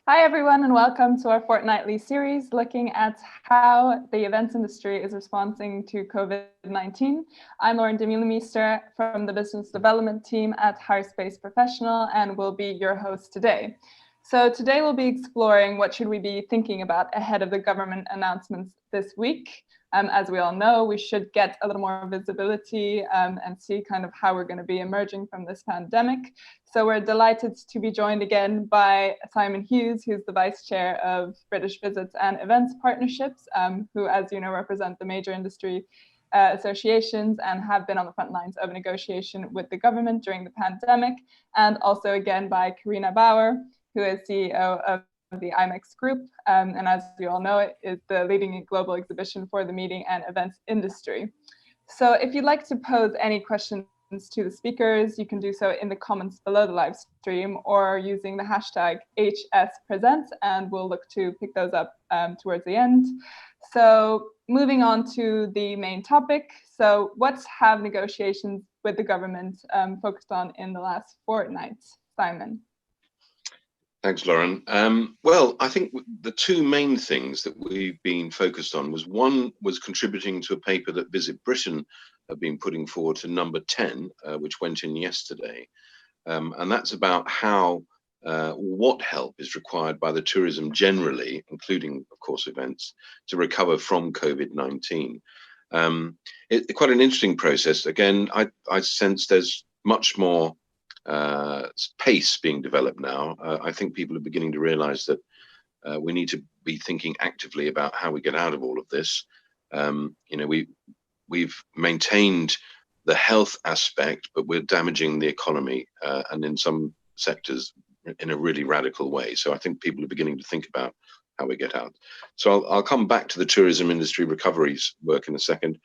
Hi, everyone, and welcome to our fortnightly series looking at how the events industry is responding to COVID-19. I'm Lauren Demülemeester from the business development team at Space Professional and will be your host today. So today we'll be exploring what should we be thinking about ahead of the government announcements this week. As we all know, we should get a little more visibility and see kind of how we're going to be emerging from this pandemic. So we're delighted to be joined again by Simon Hughes, who's the Vice Chair of British Visits and Events Partnerships, who, as you know, represent the major industry associations and have been on the front lines of negotiation with the government during the pandemic. And also again by Carina Bauer, who is CEO of the IMEX group, and as you all know, it is the leading global exhibition for the meeting and events industry. So if you'd like to pose any questions to the speakers, you can do so in the comments below the live stream or using the hashtag HSPresents, and we'll look to pick those up towards the end. So moving on to the main topic. So what have negotiations with the government focused on in the last fortnight? Simon. Thanks, Lauren. Well, I think the two main things that we've been focused on was one was contributing to a paper that Visit Britain have been putting forward to number 10, which went in yesterday. And that's about how, what help is required by the tourism generally, including, of course, events, to recover from COVID-19. It's quite an interesting process. Again, I sense there's much more pace being developed now. I think people are beginning to realize that we need to be thinking actively about how we get out of all of this. We've maintained the health aspect, but we're damaging the economy and in some sectors in a really radical way. So I think people are beginning to think about how we get out. So I'll come back to the tourism industry recoveries work in a second.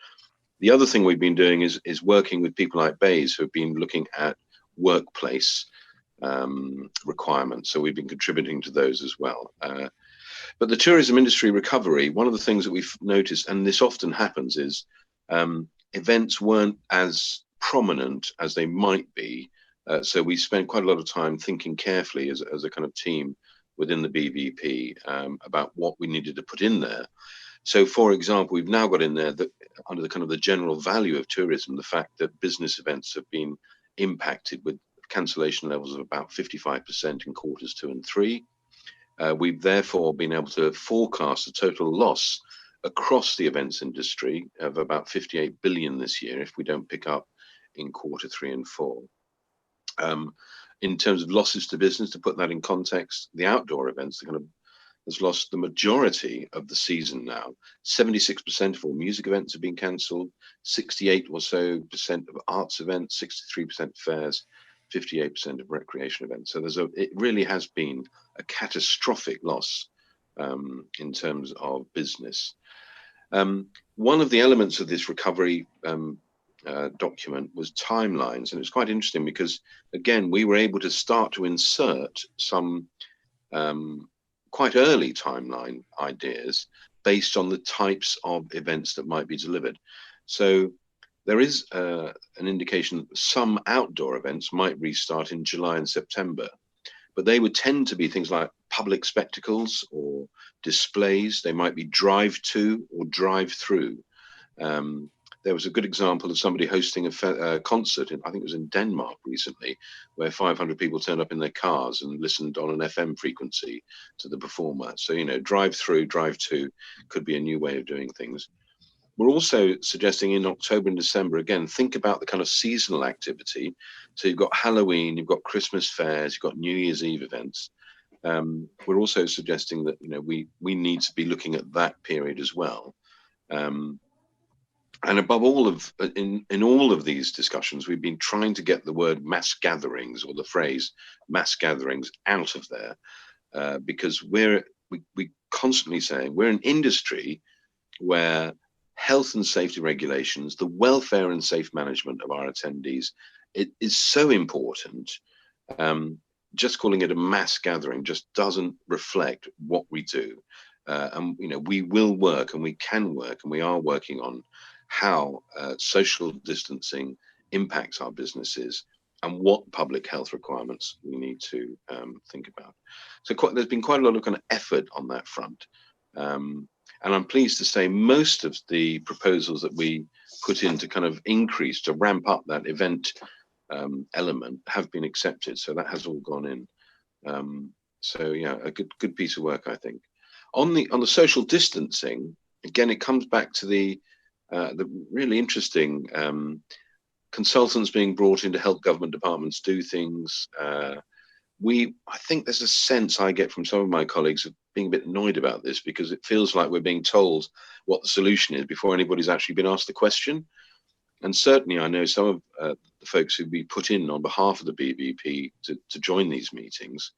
The other thing we've been doing is working with people like Bays who have been looking at workplace requirements. So we've been contributing to those as well. But the tourism industry recovery, one of the things that we've noticed, and this often happens, is events weren't as prominent as they might be. So we spent quite a lot of time thinking carefully as a kind of team within the BVEP about what we needed to put in there. So, for example, we've now got in there that under the kind of the general value of tourism, the fact that business events have been impacted with cancellation levels of about 55% in quarters 2 and 3. We've therefore been able to forecast a total loss across the events industry of about 58 billion this year if we don't pick up in quarter 3 and 4. In terms of losses to business, to put that in context, the outdoor events has lost the majority of the season now. 76% of all music events have been cancelled, 68 or so percent of arts events, 63% fairs, 58% of recreation events. So it really has been a catastrophic loss in terms of business. One of the elements of this recovery document was timelines, and it was quite interesting because, again, we were able to start to insert some quite early timeline ideas based on the types of events that might be delivered. So there is an indication that some outdoor events might restart in July and September, but they would tend to be things like public spectacles or displays. They might be drive-to or drive-through. There was a good example of somebody hosting a concert, I think it was in Denmark recently, where 500 people turned up in their cars and listened on an FM frequency to the performer. So, drive-through, drive-to could be a new way of doing things. We're also suggesting in October and December, again, think about the kind of seasonal activity. So you've got Halloween, you've got Christmas fairs, you've got New Year's Eve events. We're also suggesting that, we need to be looking at that period as well. And above all in all of these discussions, we've been trying to get the word mass gatherings or the phrase mass gatherings out of there, because we constantly saying we're an industry where health and safety regulations, the welfare and safe management of our attendees, it is so important. Just calling it a mass gathering just doesn't reflect what we do. And we will work and we can work and we are working on how social distancing impacts our businesses and what public health requirements we need to think about. So there's been quite a lot of kind of effort on that front. And I'm pleased to say most of the proposals that we put in to kind of increase, to ramp up that event element have been accepted. So that has all gone in. So yeah, a good piece of work, I think. On the social distancing, again, it comes back to the really interesting consultants being brought in to help government departments do things. I think there's a sense I get from some of my colleagues of being a bit annoyed about this, because it feels like we're being told what the solution is before anybody's actually been asked the question. And certainly I know some of the folks who we put in on behalf of the BVEP to join these meetings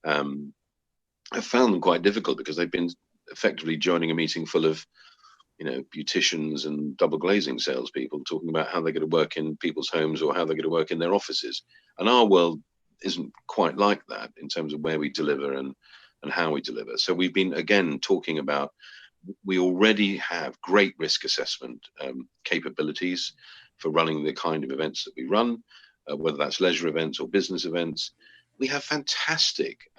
have found them quite difficult, because they've been effectively joining a meeting full of, you know, beauticians and double glazing salespeople talking about how they're going to work in people's homes or how they're going to work in their offices. And our world isn't quite like that in terms of where we deliver and how we deliver. So we've been, again, talking about, we already have great risk assessment capabilities for running the kind of events that we run, whether that's leisure events or business events. We have fantastic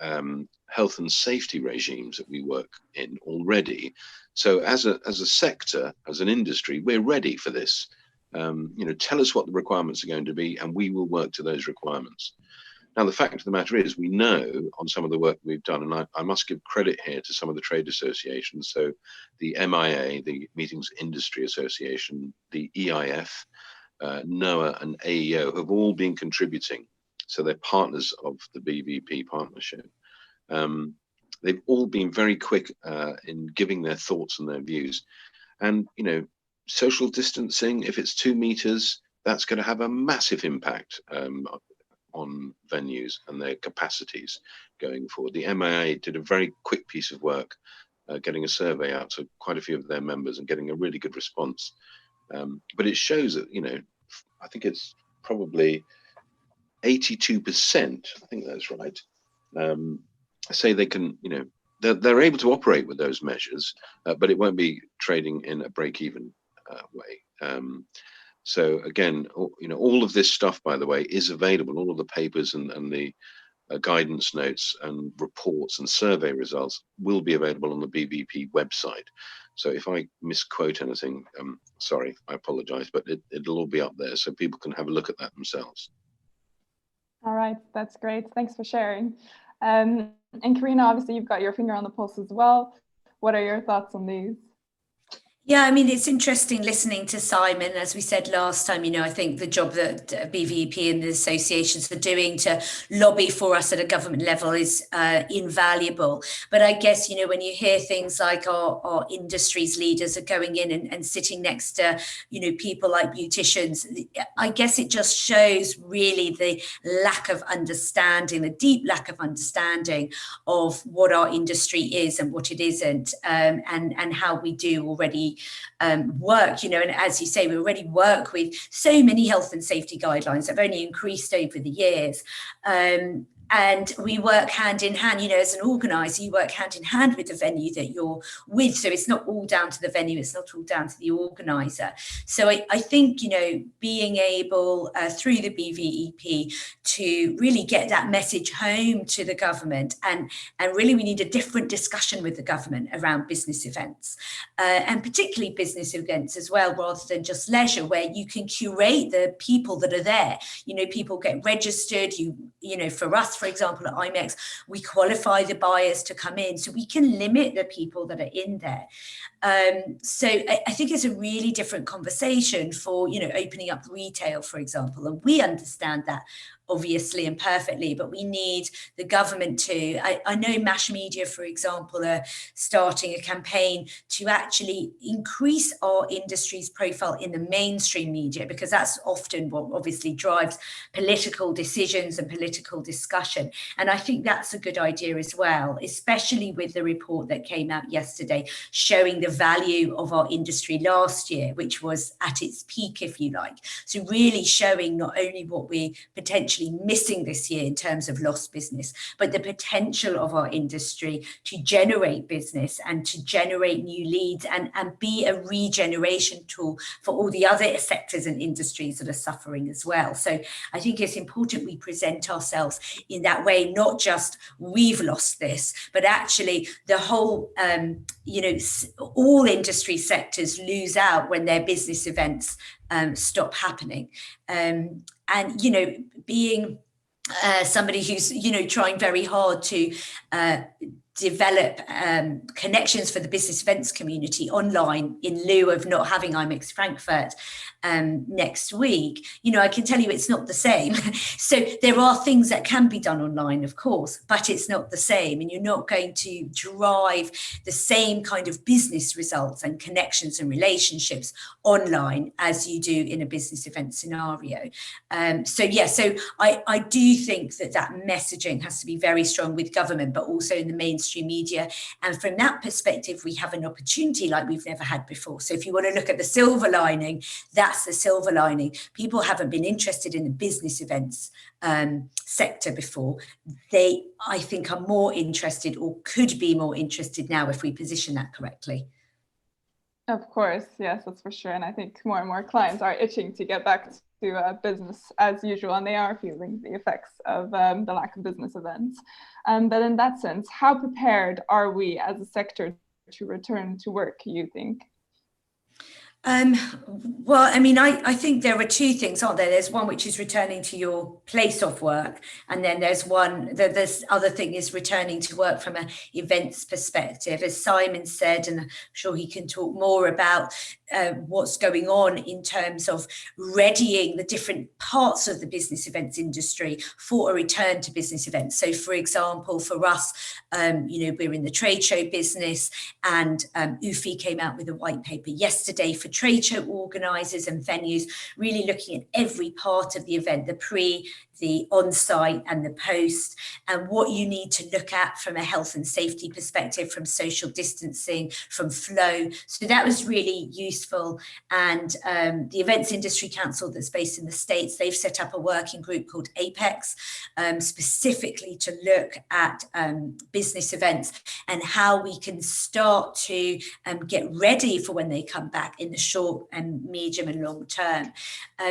health and safety regimes that we work in already. So as a sector, as an industry, we're ready for this. You know, tell us what the requirements are going to be, and we will work to those requirements. Now, the fact of the matter is, we know on some of the work we've done, and I must give credit here to some of the trade associations. So the MIA, the Meetings Industry Association, the EIF, NOAA and AEO have all been contributing. So they're partners of the BVEP partnership. They've all been very quick in giving their thoughts and their views. And, you know, social distancing, if it's 2 meters, that's going to have a massive impact on venues and their capacities going forward. The MIA did a very quick piece of work, getting a survey out to quite a few of their members and getting a really good response. But it shows that, you know, I think it's probably 82%, I think that's right, say they can, you know, they're able to operate with those measures, but it won't be trading in a break-even way. So again, you know, all of this stuff, by the way, is available. All of the papers and the guidance notes and reports and survey results will be available on the BVEP website. So if I misquote anything, sorry, I apologize, but it'll all be up there so people can have a look at that themselves. All right, that's great. Thanks for sharing. And Carina, obviously you've got your finger on the pulse as well. What are your thoughts on these? Yeah, I mean, it's interesting listening to Simon. As we said last time, you know, I think the job that BVEP and the associations are doing to lobby for us at a government level is invaluable. But I guess, you know, when you hear things like our industry's leaders are going in and sitting next to, you know, people like beauticians, I guess it just shows really the lack of understanding, the deep lack of understanding of what our industry is and what it isn't, and how we do already work, you know, and as you say, we already work with so many health and safety guidelines that have only increased over the years. And we work hand in hand, you know, as an organizer, you work hand in hand with the venue that you're with. So it's not all down to the venue, it's not all down to the organizer. So I think, you know, being able through the BVEP to really get that message home to the government, and really we need a different discussion with the government around business events, and particularly business events as well, rather than just leisure, where you can curate the people that are there. You know, people get registered, you know, for us, for example, at IMEX, we qualify the buyers to come in, so we can limit the people that are in there. So I think it's a really different conversation for, you know, opening up retail, for example, and we understand that obviously and perfectly, but we need the government to. I know Mash Media, for example, are starting a campaign to actually increase our industry's profile in the mainstream media, because that's often what obviously drives political decisions and political discussion. And I think that's a good idea as well, especially with the report that came out yesterday showing the value of our industry last year, which was at its peak, if you like. So really showing not only what we're potentially missing this year in terms of lost business, but the potential of our industry to generate business and to generate new leads and be a regeneration tool for all the other sectors and industries that are suffering as well. So I think it's important we present ourselves in that way, not just we've lost this, but actually the whole, all industry sectors lose out when their business events stop happening. And, being somebody who's, trying very hard to develop connections for the business events community online in lieu of not having IMEX Frankfurt next week, I can tell you it's not the same. So there are things that can be done online, of course, but it's not the same. And you're not going to drive the same kind of business results and connections and relationships online as you do in a business event scenario. So I do think that messaging has to be very strong with government, but also in the mainstream media. And from that perspective, we have an opportunity like we've never had before. So if you want to look at the silver lining, that's the silver lining. People haven't been interested in the business events sector before. They, I think, are more interested or could be more interested now if we position that correctly. Of course, yes, that's for sure. And I think more and more clients are itching to get back to business as usual, and they are feeling the effects of the lack of business events. But in that sense, how prepared are we as a sector to return to work, you think? Well, I mean, I think there are two things, aren't there? There's one which is returning to your place of work, and then there's this other thing is returning to work from an events perspective. As Simon said, and I'm sure he can talk more about what's going on in terms of readying the different parts of the business events industry for a return to business events. So, for example, for us, we're in the trade show business, and UFI came out with a white paper yesterday for trade show organisers and venues, really looking at every part of the event, the pre, the on-site and the post, and what you need to look at from a health and safety perspective, from social distancing, from flow. So that was really useful. And the Events Industry Council that's based in the States, they've set up a working group called APEX, specifically to look at business events and how we can start to get ready for when they come back in the short and medium and long term.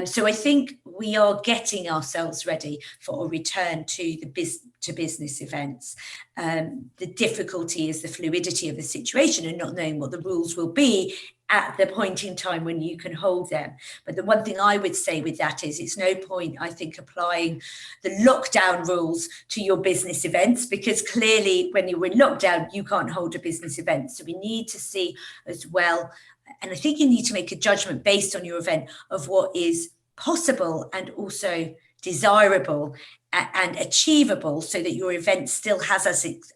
So I think we are getting ourselves ready for a return to business events. The difficulty is the fluidity of the situation and not knowing what the rules will be at the point in time when you can hold them. But the one thing I would say with that is it's no point, I think, applying the lockdown rules to your business events, because clearly when you're in lockdown, you can't hold a business event. So we need to see as well, and I think you need to make a judgment based on your event of what is possible and also desirable and achievable, so that your event still has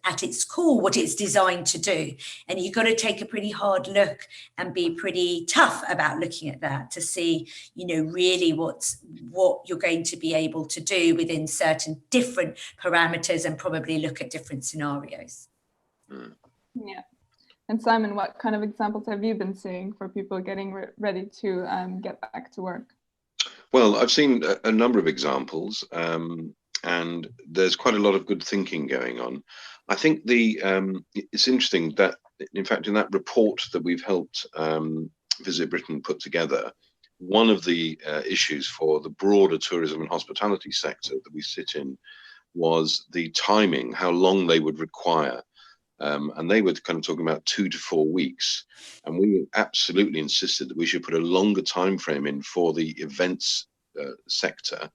at its core what it's designed to do. And you've got to take a pretty hard look and be pretty tough about looking at that to see, really what you're going to be able to do within certain different parameters, and probably look at different scenarios. Yeah. And Simon, what kind of examples have you been seeing for people getting ready to get back to work? Well, I've seen a number of examples, and there's quite a lot of good thinking going on. I think it's interesting that, in fact, in that report that we've helped Visit Britain put together, one of the issues for the broader tourism and hospitality sector that we sit in was the timing, how long they would require. And they were kind of talking about 2 to 4 weeks, and we absolutely insisted that we should put a longer time frame in for the events sector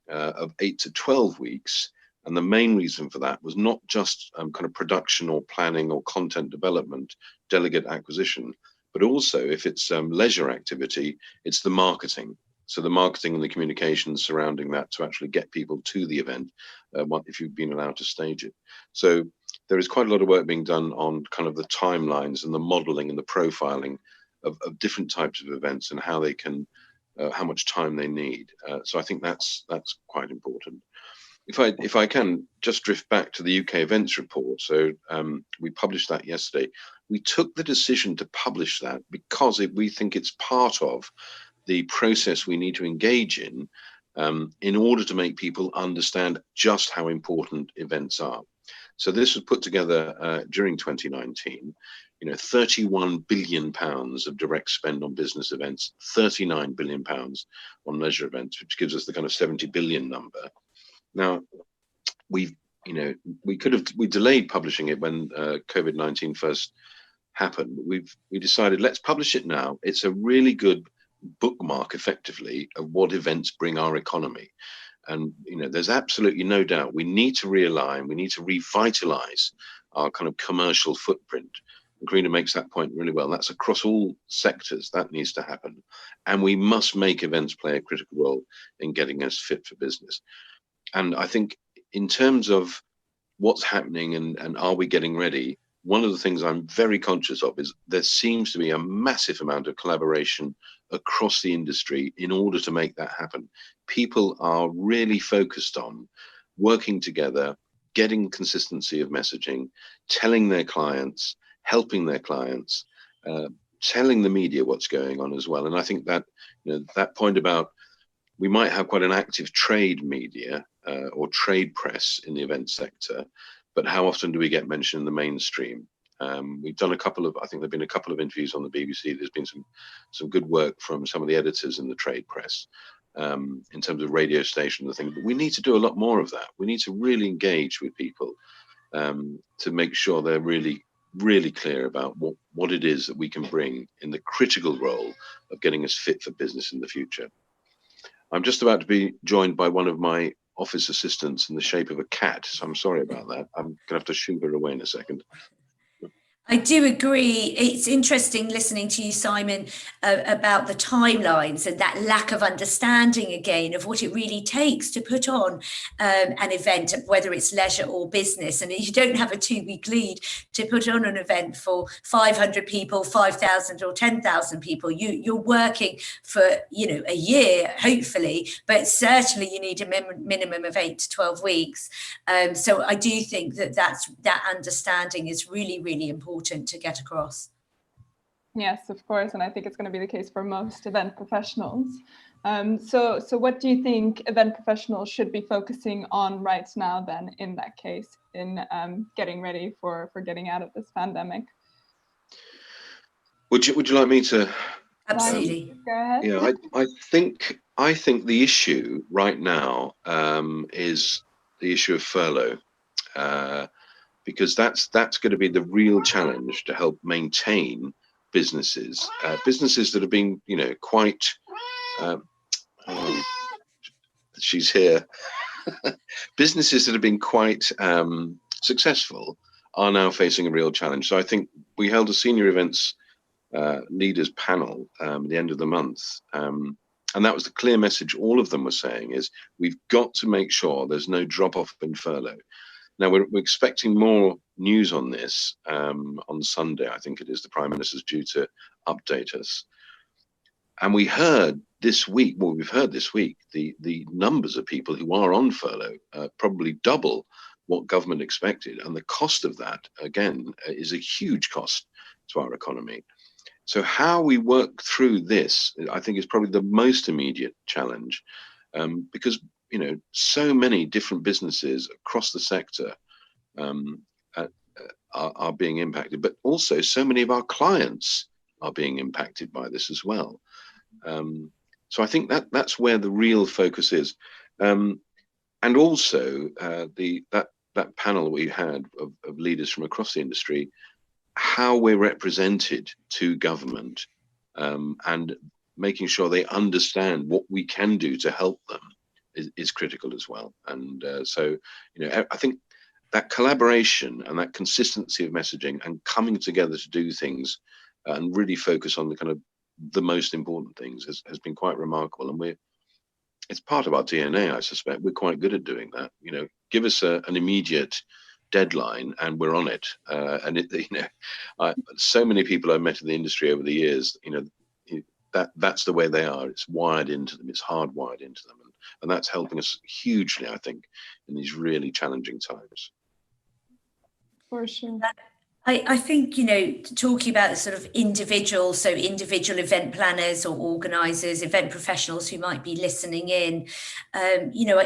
of 8 to 12 weeks. And the main reason for that was not just kind of production or planning or content development, delegate acquisition, but also if it's leisure activity, it's the marketing. So the marketing and the communications surrounding that to actually get people to the event, if you've been allowed to stage it. So there is quite a lot of work being done on kind of the timelines and the modeling and the profiling of different types of events and how they can, how much time they need. So I think that's quite important. If I can just drift back to the UK events report. So we published that yesterday. We took the decision to publish that because we think it's part of the process we need to engage in order to make people understand just how important events are. So this was put together during 2019. 31 billion pounds of direct spend on business events, 39 billion pounds on leisure events, which gives us the kind of 70 billion number. Now, we delayed publishing it when COVID-19 first happened. We decided, let's publish it now. It's a really good bookmark, effectively, of what events bring our economy. And there's absolutely no doubt we need to realign, we need to revitalize our kind of commercial footprint. And Carina makes that point really well. That's across all sectors. That needs to happen. And we must make events play a critical role in getting us fit for business. And I think in terms of what's happening and are we getting ready, one of the things I'm very conscious of is there seems to be a massive amount of collaboration across the industry in order to make that happen. People are really focused on working together, getting consistency of messaging, telling their clients, helping their clients, telling the media what's going on as well. And I think that that point about we might have quite an active trade media or trade press in the event sector, but how often do we get mentioned in the mainstream? We've done I think there've been a couple of interviews on the BBC. There's been some good work from some of the editors in the trade press in terms of radio station and the thing, but we need to do a lot more of that. We need to really engage with people to make sure they're really clear about what it is that we can bring in the critical role of getting us fit for business in the future. I'm just about to be joined by one of my office assistants in the shape of a cat, so I'm sorry about that. I'm gonna have to shoo her away in a second. I do agree. It's interesting listening to you, Simon, about the timelines and that lack of understanding again of what it really takes to put on an event, whether it's leisure or business. And you don't have a 2-week lead to put on an event for 500 people, 5,000 or 10,000 people. You're working for a year, hopefully, but certainly you need a minimum of 8 to 12 weeks. So I do think that understanding is really, really important to get across. Yes, of course, and I think it's going to be the case for most event professionals. So what do you think event professionals should be focusing on right now then, in that case, in getting ready for getting out of this pandemic? Would you like me to? Absolutely. Go ahead. Yeah, I think the issue right now is the issue of furlough. Because that's going to be the real challenge to help maintain businesses that have been, quite. She's here. Businesses that have been quite successful are now facing a real challenge. So I think we held a senior events leaders panel at the end of the month, and that was the clear message all of them were saying is we've got to make sure there's no drop off in furlough. Now, we're expecting more news on this on Sunday. I think it is the Prime Minister's due to update us. And we've heard this week, the numbers of people who are on furlough probably double what government expected. And the cost of that, again, is a huge cost to our economy. So how we work through this, I think, is probably the most immediate challenge because so many different businesses across the sector are being impacted, but also so many of our clients are being impacted by this as well. So I think that's where the real focus is. And also that panel we had of leaders from across the industry, how we're represented to government and making sure they understand what we can do to help them is critical as well. And so, I think that collaboration and that consistency of messaging and coming together to do things and really focus on the most important things has been quite remarkable. And it's part of our DNA, I suspect. We're quite good at doing that. Give us an immediate deadline and we're on it. And so many people I've met in the industry over the years, that's the way they are. It's wired into them. It's hardwired into them. And that's helping us hugely, I think, in these really challenging times. For sure. I think, you know, talking about the sort of individual event planners or organisers, event professionals who might be listening in, you know,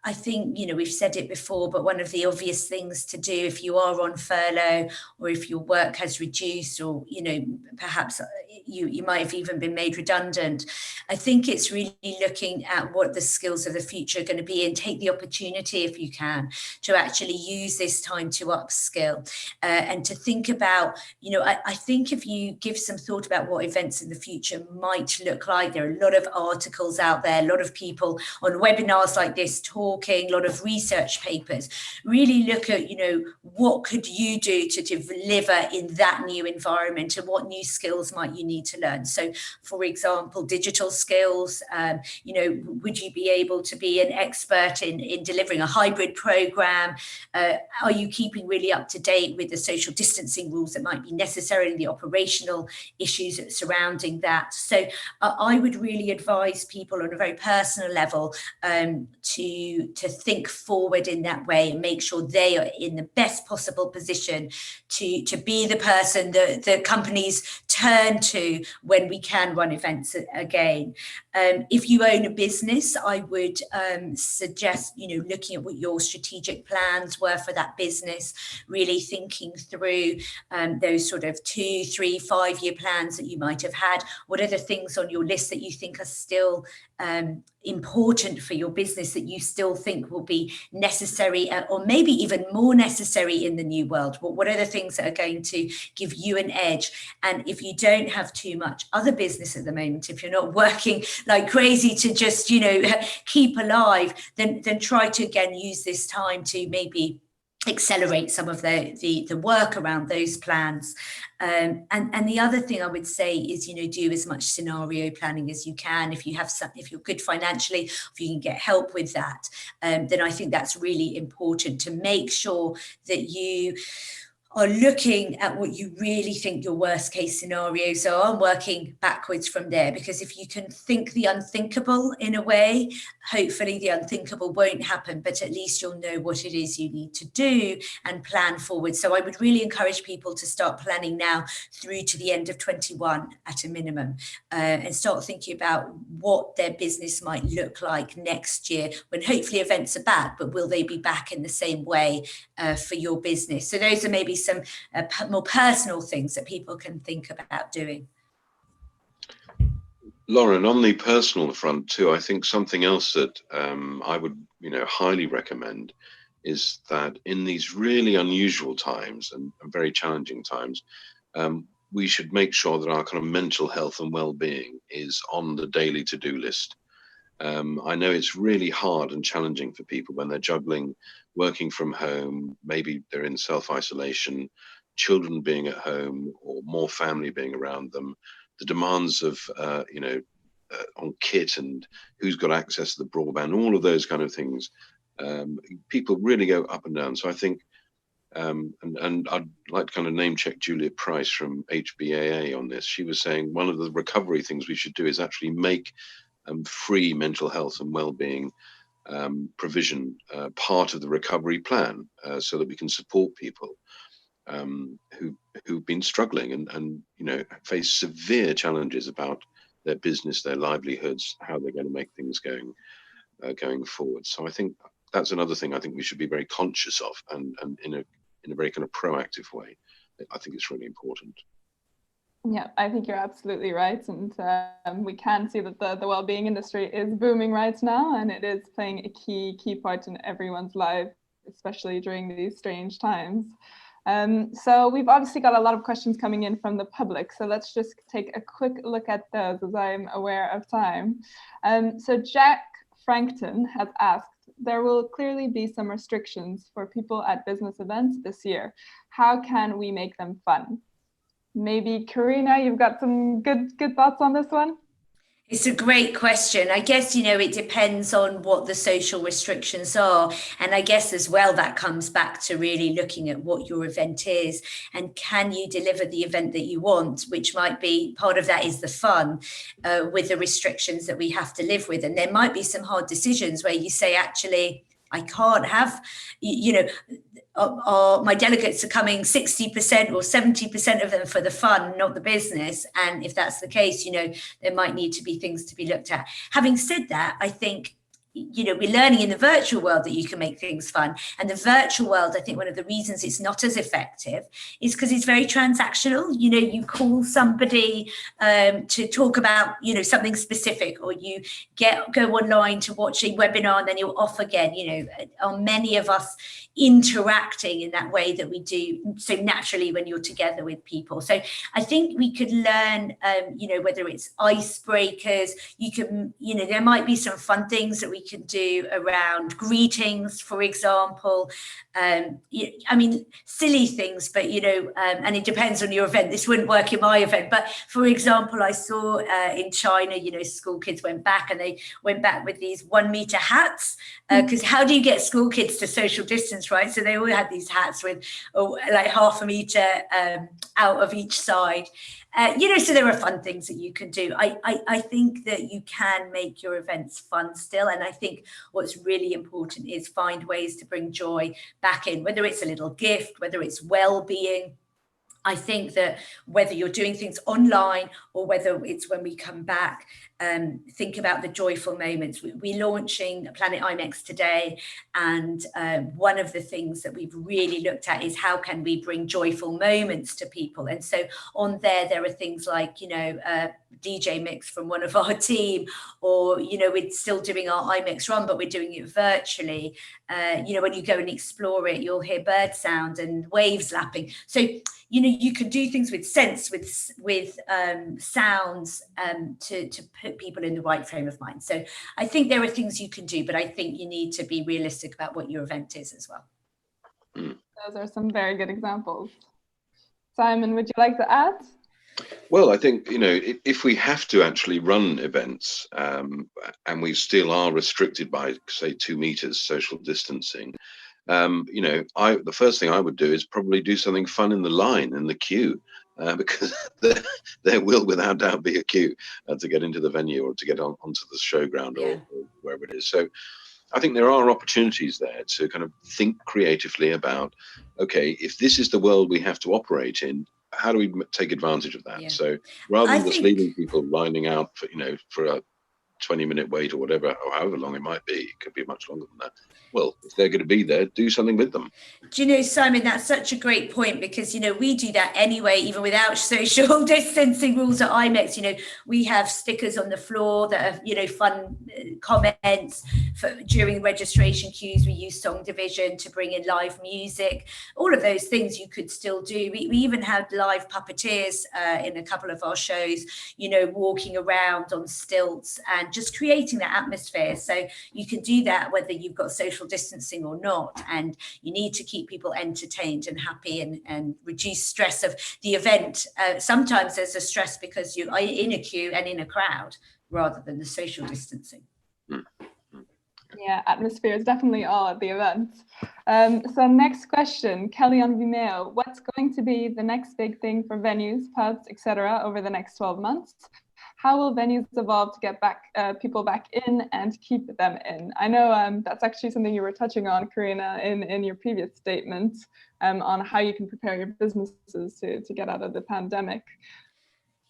I think, you know, we've said it before, but one of the obvious things to do if you are on furlough or if your work has reduced or, you know, perhaps you might have even been made redundant, I think it's really looking at what the skills of the future are going to be and take the opportunity, if you can, to actually use this time to upskill and to think about, you know, I think if you give some thought about what events in the future might look like, there are a lot of articles out there, a lot of people on webinars like this talking, a lot of research papers, really look at, you know, what could you do to deliver in that new environment and what new skills might you need to learn. So, for example, digital skills, you know, would you be able to be an expert in delivering a hybrid program? Are you keeping really up to date with the social distancing rules that might be necessary and the operational issues surrounding that? So I would really advise people on a very personal level to think forward in that way and make sure they are in the best possible position to be the person that the companies turn to when we can run events again. If you own a business, I would suggest, you know, looking at what your strategic plans were for that business, really thinking through those sort of 2, 3, 5-year plans that you might have had. What are the things on your list that you think are still important for your business that you still think will be necessary or maybe even more necessary in the new world? What are the things that are going to give you an edge? And if you don't have too much other business at the moment, if you're not working like crazy to just, you know, keep alive, then try to again use this time to maybe accelerate some of the work around those plans. And the other thing I would say is, you know, do as much scenario planning as you can. If you're good financially, if you can get help with that, then I think that's really important to make sure that you are looking at what you really think your worst case scenario. So I'm working backwards from there, because if you can think the unthinkable in a way, hopefully the unthinkable won't happen, but at least you'll know what it is you need to do and plan forward. So I would really encourage people to start planning now through to the end of 21 at a minimum, and start thinking about what their business might look like next year when hopefully events are back, but will they be back in the same way for your business? So those are maybe some more personal things that people can think about doing. Lauren, on the personal front too, I think something else that I would, you know, highly recommend is that in these really unusual times and very challenging times, we should make sure that our kind of mental health and well-being is on the daily to-do list. I know it's really hard and challenging for people when they're juggling working from home, maybe they're in self-isolation, children being at home or more family being around them, the demands of, you know, on kit and who's got access to the broadband, all of those kind of things. People really go up and down. So I think, and I'd like to kind of name check Julia Price from HBAA on this. She was saying one of the recovery things we should do is actually make free mental health and well-being provision part of the recovery plan, so that we can support people who've been struggling and you know, face severe challenges about their business, their livelihoods, how they're going to make things going forward. So I think that's another thing I think we should be very conscious of, and in a very kind of proactive way. I think it's really important. Yeah, I think you're absolutely right. And we can see that the well-being industry is booming right now, and it is playing a key part in everyone's life, especially during these strange times. So we've obviously got a lot of questions coming in from the public. So let's just take a quick look at those as I'm aware of time. So Jack Frankton has asked, there will clearly be some restrictions for people at business events this year. How can we make them fun? Maybe Carina, you've got some good thoughts on this one? It's a great question. I guess, it depends on what the social restrictions are. And I guess as well, that comes back to really looking at what your event is and can you deliver the event that you want, which might be part of that is the fun with the restrictions that we have to live with. And there might be some hard decisions where you say, actually, I can't have, my delegates are coming 60% or 70% of them for the fun, not the business. And if that's the case, there might need to be things to be looked at. Having said that, I think, we're learning in the virtual world that you can make things fun. And the virtual world, I think one of the reasons it's not as effective is because it's very transactional. You call somebody to talk about, something specific, or you go online to watch a webinar and then you're off again. Are many of us interacting in that way that we do so naturally when you're together with people? So I think we could learn, whether it's icebreakers, there might be some fun things that we can do around greetings, for example. Silly things, but and it depends on your event. This wouldn't work in my event, but for example, I saw in China, school kids went back and they went back with these 1 meter hats, because how do you get school kids to social distance, right? So they all had these hats with like 0.5 meter out of each side. So there are fun things that you can do. I think that you can make your events fun still. And I think what's really important is find ways to bring joy back in, whether it's a little gift, whether it's well-being. I think that whether you're doing things online or whether it's when we come back, think about the joyful moments. We're launching Planet IMEX today, and one of the things that we've really looked at is how can we bring joyful moments to people. And so on there are things like, DJ mix from one of our team, or, we're still doing our IMEX run, but we're doing it virtually. When you go and explore it, you'll hear bird sound and waves lapping. So, you can do things with sense, with sounds to put people in the right frame of mind. So I think there are things you can do, but I think you need to be realistic about what your event is as well. Those are some very good examples. Simon, would you like to add? Well, I think, if we have to actually run events and we still are restricted by, say, 2 meters social distancing, the first thing I would do is probably do something fun in the line, in the queue, because there will without doubt be a queue to get into the venue or to get onto the showground or wherever it is. So I think there are opportunities there to kind of think creatively about, okay, if this is the world we have to operate in, how do we take advantage of that? Yeah. So rather than just leaving people lining out for a 20-minute wait or whatever, or however long it might be, it could be much longer than that. Well, if they're going to be there, do something with them. Do you know, Simon, that's such a great point, because, we do that anyway, even without social distancing rules at IMEX. We have stickers on the floor that are, fun comments during registration queues. We use Song Division to bring in live music. All of those things you could still do. We even had live puppeteers in a couple of our shows, walking around on stilts and just creating that atmosphere. So you can do that whether you've got social distancing or not, and you need to keep people entertained and happy and reduce stress of the event. Sometimes there's a stress because you are in a queue and in a crowd rather than the social distancing. Yeah, atmosphere is definitely all at the event. So next question, Kelly on Vimeo. What's going to be the next big thing for venues, pubs, etc. over the next 12 months? How will venues evolve to get people back in and keep them in? I know that's actually something you were touching on, Carina, in your previous statement on how you can prepare your businesses to get out of the pandemic.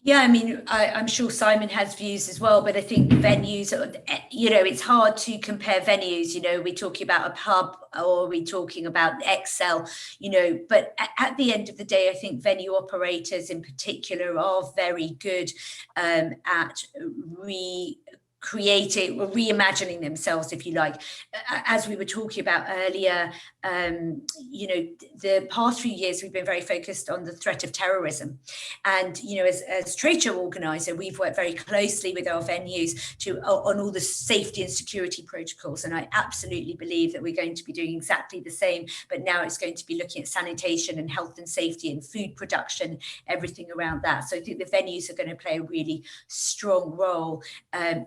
Yeah, I mean, I'm sure Simon has views as well, but I think venues, it's hard to compare venues. We're talking about a pub or we're talking about Excel, but at the end of the day, I think venue operators in particular are very good at creating or reimagining themselves, if you like. As we were talking about earlier, you know, the past few years we've been very focused on the threat of terrorism, and you know, as trade show organizer, we've worked very closely with our venues on all the safety and security protocols, and I absolutely believe that we're going to be doing exactly the same, but now it's going to be looking at sanitation and health and safety and food production, everything around that. So I think the venues are going to play a really strong role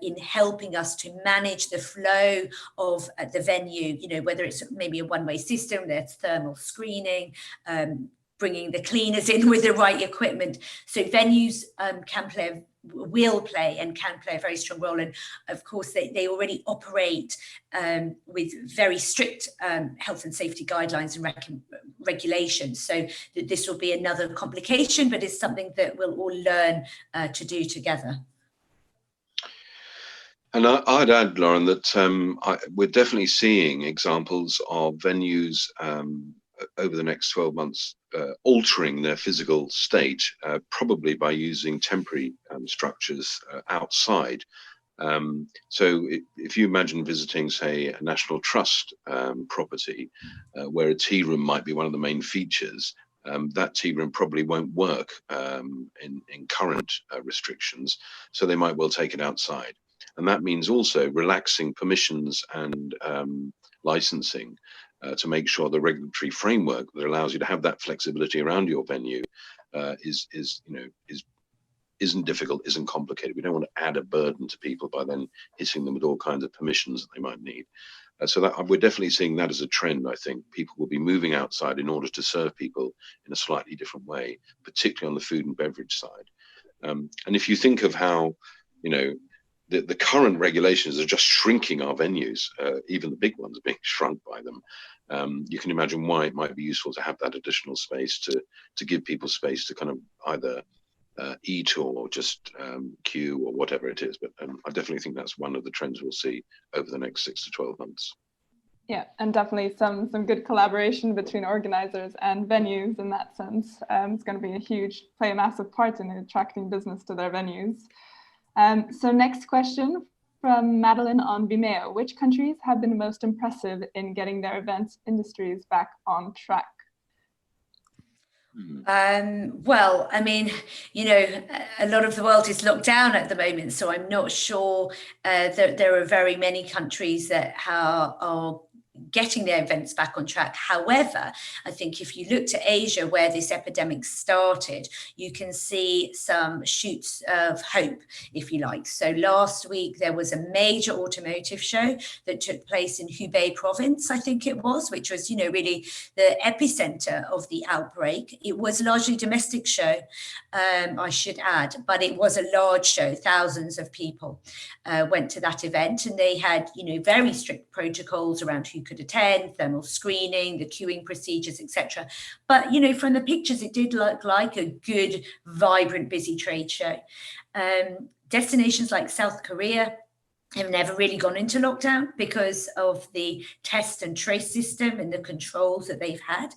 in helping us to manage the flow of the venue, you know, whether it's maybe a one-way system, there's thermal screening, bringing the cleaners in with the right equipment. So venues will play a very strong role. And of course, they already operate with very strict health and safety guidelines and regulations. So this will be another complication, but it's something that we'll all learn to do together. And I'd add, Lauren, that we're definitely seeing examples of venues over the next 12 months altering their physical state, probably by using temporary structures outside. So if you imagine visiting, say, a National Trust property, where a tea room might be one of the main features, that tea room probably won't work in current restrictions, so they might well take it outside. And that means also relaxing permissions and licensing to make sure the regulatory framework that allows you to have that flexibility around your venue isn't difficult, isn't complicated. We don't want to add a burden to people by then hitting them with all kinds of permissions that they might need. So that we're definitely seeing that as a trend. I think people will be moving outside in order to serve people in a slightly different way, particularly on the food and beverage side. And if you think of how, you know, the current regulations are just shrinking our venues, even the big ones are being shrunk by them. You can imagine why it might be useful to have that additional space to give people space to kind of either eat or just queue or whatever it is. But I definitely think that's one of the trends we'll see over the next 6 to 12 months. Yeah, and definitely some good collaboration between organizers and venues in that sense. It's going to be play a massive part in attracting business to their venues. So next question from Madeline on Vimeo. Which countries have been most impressive in getting their events industries back on track? Well, I mean, you know, a lot of the world is locked down at the moment, so I'm not sure that there are very many countries that are getting their events back on track. However, I think if you look to Asia, where this epidemic started, you can see some shoots of hope, if you like. So last week, there was a major automotive show that took place in Hubei province, I think it was, which was, you know, really the epicenter of the outbreak. It was largely a domestic show, I should add, but it was a large show. Thousands of people went to that event, and they had, you know, very strict protocols around who could attend, thermal screening, the queuing procedures, etc. But, you know, from the pictures, it did look like a good, vibrant, busy trade show. Destinations like South Korea have never really gone into lockdown because of the test and trace system and the controls that they've had.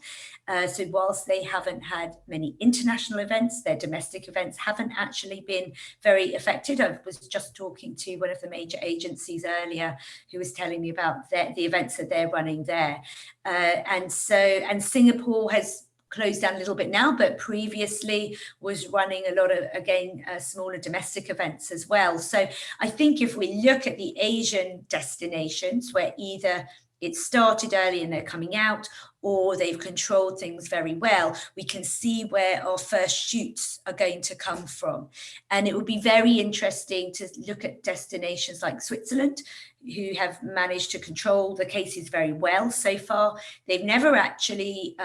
So whilst they haven't had many international events, their domestic events haven't actually been very affected. I was just talking to one of the major agencies earlier who was telling me about the events that they're running there. And Singapore has closed down a little bit now, but previously was running a lot of, again, smaller domestic events as well. So I think if we look at the Asian destinations where either it started early and they're coming out, or they've controlled things very well, we can see where our first shoots are going to come from. And it would be very interesting to look at destinations like Switzerland, who have managed to control the cases very well so far. They've never actually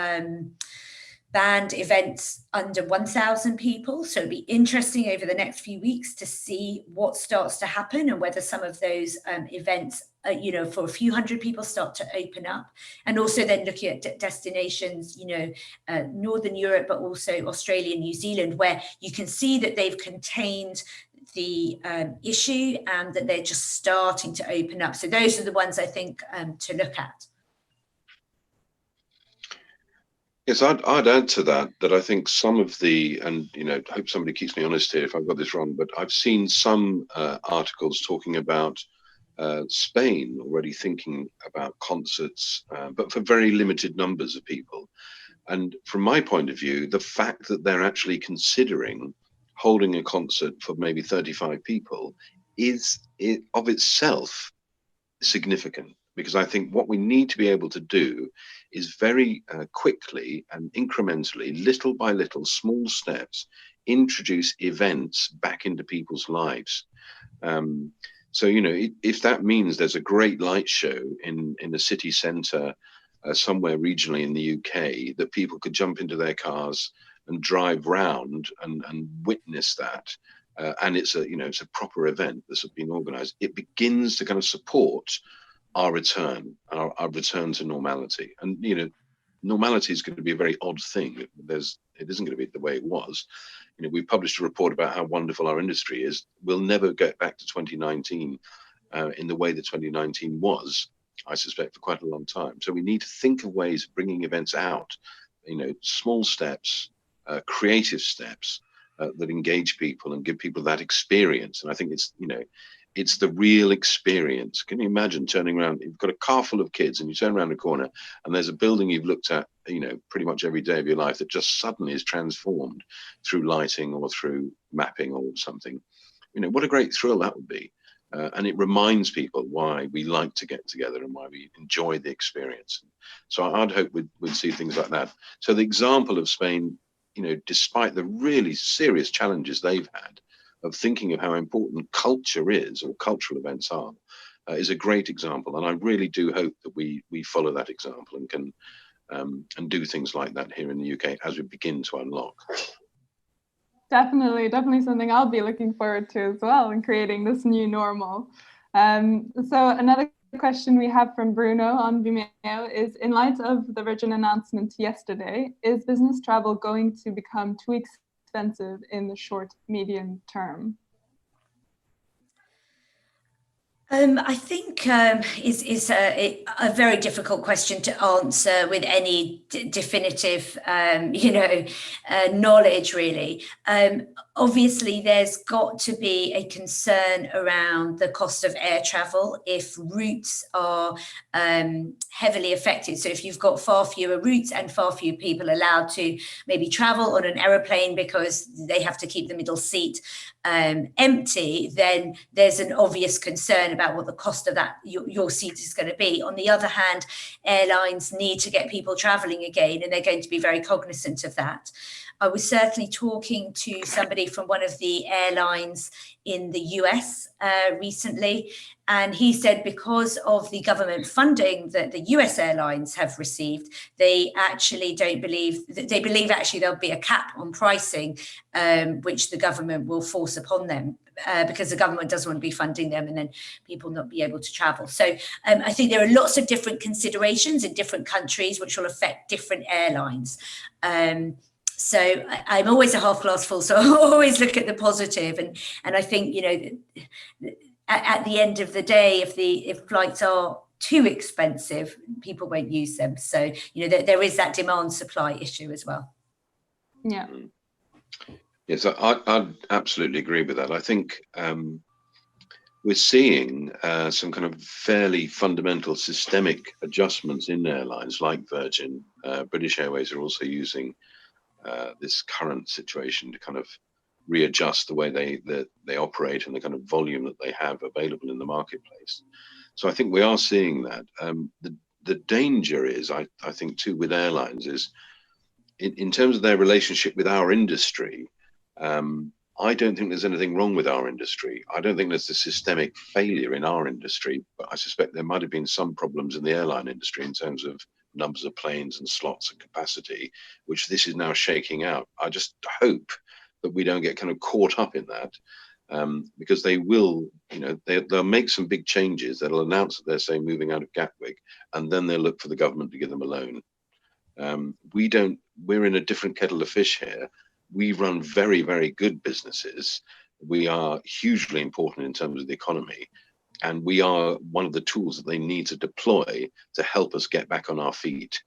banned events under 1,000 people. So it'll be interesting over the next few weeks to see what starts to happen and whether some of those events, you know, for a few hundred people start to open up. And also then looking at destinations, you know, Northern Europe, but also Australia and New Zealand, where you can see that they've contained the issue and that they're just starting to open up. So those are the ones I think to look at. Yes, I'd add to that I think some of the, and I hope somebody keeps me honest here if I've got this wrong, but I've seen some articles talking about Spain already thinking about concerts, but for very limited numbers of people. And from my point of view, the fact that they're actually considering holding a concert for maybe 35 people is of itself significant, because I think what we need to be able to do is very quickly and incrementally, little by little, small steps, introduce events back into people's lives. So, if that means there's a great light show in the city centre somewhere regionally in the UK that people could jump into their cars and drive round and witness that, and it's a proper event that's been organised, it begins to kind of support our return to normality. And normality is going to be a very odd thing. It isn't going to be the way it was. We published a report about how wonderful our industry is. We'll never get back to 2019 in the way that 2019 was, I suspect, for quite a long time. So we need to think of ways of bringing events out, small steps, creative steps that engage people and give people that experience. And I think it's the real experience. Can you imagine turning around? You've got a car full of kids and you turn around a corner and there's a building you've looked at, pretty much every day of your life that just suddenly is transformed through lighting or through mapping or something. What a great thrill that would be. And it reminds people why we like to get together and why we enjoy the experience. So I'd hope we'd see things like that. So the example of Spain, despite the really serious challenges they've had of thinking of how important culture is, or cultural events are, is a great example. And I really do hope that we follow that example and can and do things like that here in the UK as we begin to unlock. Definitely something I'll be looking forward to as well in creating this new normal. So another question we have from Bruno on Vimeo is, in light of the Virgin announcement yesterday, is business travel going to become too expensive in the short, medium term? I think is a very difficult question to answer with any definitive, knowledge, really. Obviously, there's got to be a concern around the cost of air travel if routes are heavily affected. So if you've got far fewer routes and far fewer people allowed to maybe travel on an aeroplane because they have to keep the middle seat empty, then there's an obvious concern about what the cost of that your seat is going to be. On the other hand, airlines need to get people traveling again, and they're going to be very cognizant of that. I was certainly talking to somebody from one of the airlines in the US recently, and he said because of the government funding that the US airlines have received, they believe actually there'll be a cap on pricing, which the government will force upon them. Because the government doesn't want to be funding them and then people not be able to travel. So I think there are lots of different considerations in different countries which will affect different airlines. So I'm always a half glass full, so I always look at the positive. And I think, at the end of the day, if flights are too expensive, people won't use them. So, there is that demand supply issue as well. Yeah. Yes, I'd absolutely agree with that. I think we're seeing some kind of fairly fundamental systemic adjustments in airlines like Virgin. British Airways are also using this current situation to kind of readjust the way they operate and the kind of volume that they have available in the marketplace. So I think we are seeing that. The danger is, I think, too, with airlines is in terms of their relationship with our industry. I don't think there's anything wrong with our industry. I don't think there's a systemic failure in our industry, but I suspect there might have been some problems in the airline industry in terms of numbers of planes and slots and capacity, which this is now shaking out. I just hope that we don't get kind of caught up in that, because they will, they'll make some big changes. They'll announce that they're, say, moving out of Gatwick, and then they'll look for the government to give them a loan. We're in a different kettle of fish here. We run very, very good businesses. We are hugely important in terms of the economy. And we are one of the tools that they need to deploy to help us get back on our feet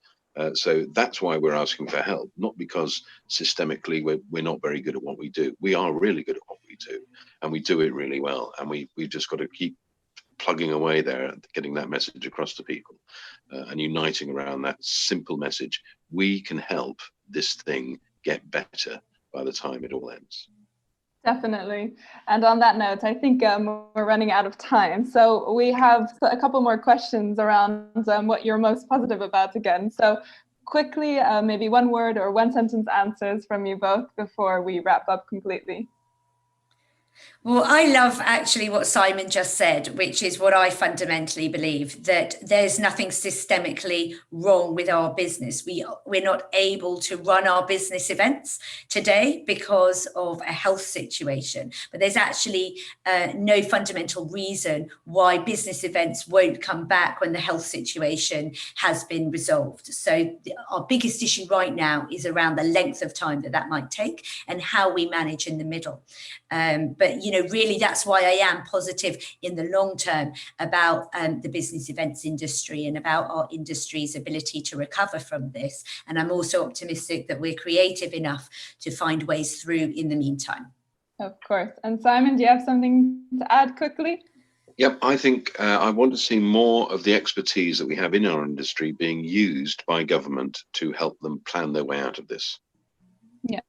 So that's why we're asking for help, not because systemically we're not very good at what we do. We are really good at what we do, and we do it really well. And we've just got to keep plugging away there, getting that message across to people, and uniting around that simple message. We can help this thing get better by the time it all ends. Definitely. And on that note, I think we're running out of time. So we have a couple more questions around what you're most positive about again. So quickly, maybe one word or one sentence answers from you both before we wrap up completely. Well, I love actually what Simon just said, which is what I fundamentally believe, that there's nothing systemically wrong with our business. We're not able to run our business events today because of a health situation, but there's actually no fundamental reason why business events won't come back when the health situation has been resolved. So our biggest issue right now is around the length of time that might take and how we manage in the middle. But, you know, really, that's why I am positive in the long term about the business events industry and about our industry's ability to recover from this. And I'm also optimistic that we're creative enough to find ways through in the meantime. Of course. And Simon, do you have something to add quickly? Yep, I think I want to see more of the expertise that we have in our industry being used by government to help them plan their way out of this. Yeah.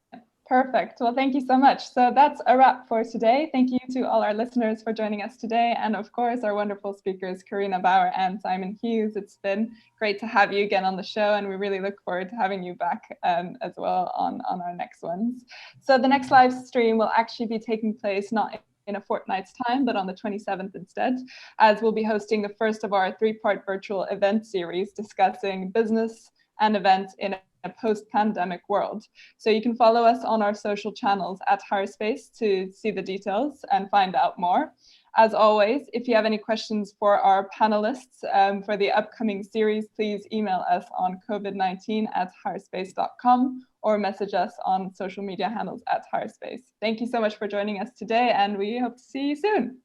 Perfect. Well, thank you so much. So that's a wrap for today. Thank you to all our listeners for joining us today. And of course, our wonderful speakers, Carina Bauer and Simon Hughes. It's been great to have you again on the show, and we really look forward to having you back as well on our next ones. So the next live stream will actually be taking place not in a fortnight's time, but on the 27th instead, as we'll be hosting the first of our 3-part virtual event series discussing business and events in a post-pandemic world. So you can follow us on our social channels at HireSpace to see the details and find out more. As always, if you have any questions for our panelists for the upcoming series, please email us on covid19@hirespace.com or message us on social media handles at HireSpace. Thank you so much for joining us today, and we hope to see you soon.